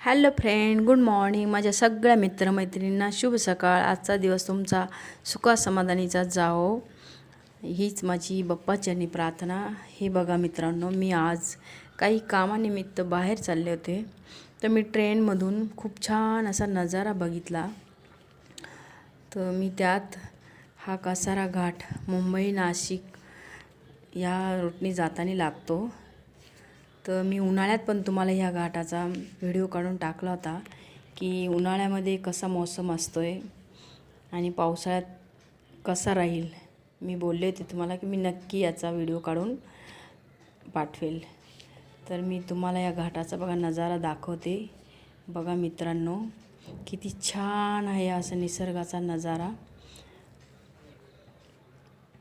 Hello friend, good morning. माझ्या सगळ्या मित्रमैत्रिणींना शुभ सकाळ. आजचा दिवस तुमचा सुखा समाधानीचा जाओ, हीच माझी बाप्पाचरणी प्रार्थना. हे बघा मित्रांनो, मी आज काही कामानिमित्त बाहेर चालले होते, तर मी ट्रेनमधून खूप छान असा नजारा बघितला. तर मी त्यात हा कसारा घाट मुंबई नाशिक या रूटनी जाताना लागतो. तर मी उन्हाळ्यात पण तुम्हाला ह्या घाटाचा व्हिडिओ काढून टाकला होता की उन्हाळ्यामध्ये कसा मौसम असतो आहे आणि पावसाळ्यात कसा राहील. मी बोलले होते तुम्हाला की मी नक्की याचा व्हिडिओ काढून पाठवेल. तर मी तुम्हाला या घाटाचा बघा नजारा दाखवते. बघा मित्रांनो, किती छान आहे असा निसर्गाचा नजारा.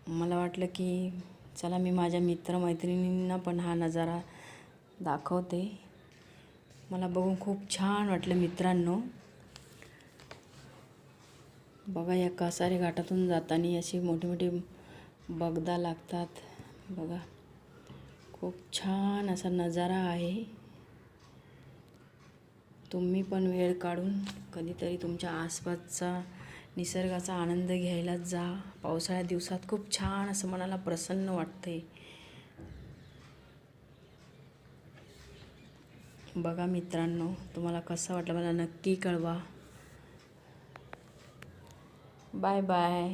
मला वाटलं की चला मी माझ्या मित्रमैत्रिणींना पण हा नजारा दाखवते. मला बघून खूप छान वाटलं मित्रांनो. बघा या कसारे घाटातून जाताना अशी मोठी मोठी बोगदा लागतात. बघा खूप छान असा नजारा आहे. तुम्ही पण वेळ काढून कधीतरी तुमच्या आसपासचा निसर्गाचा आनंद घ्यायला जा. पावसाळ्या दिवसात खूप छान असं मनाला प्रसन्न वाटते. बघा मित्रांनो, तुम्हाला कसं वाटलं मला नक्की कळवा. Bye bye.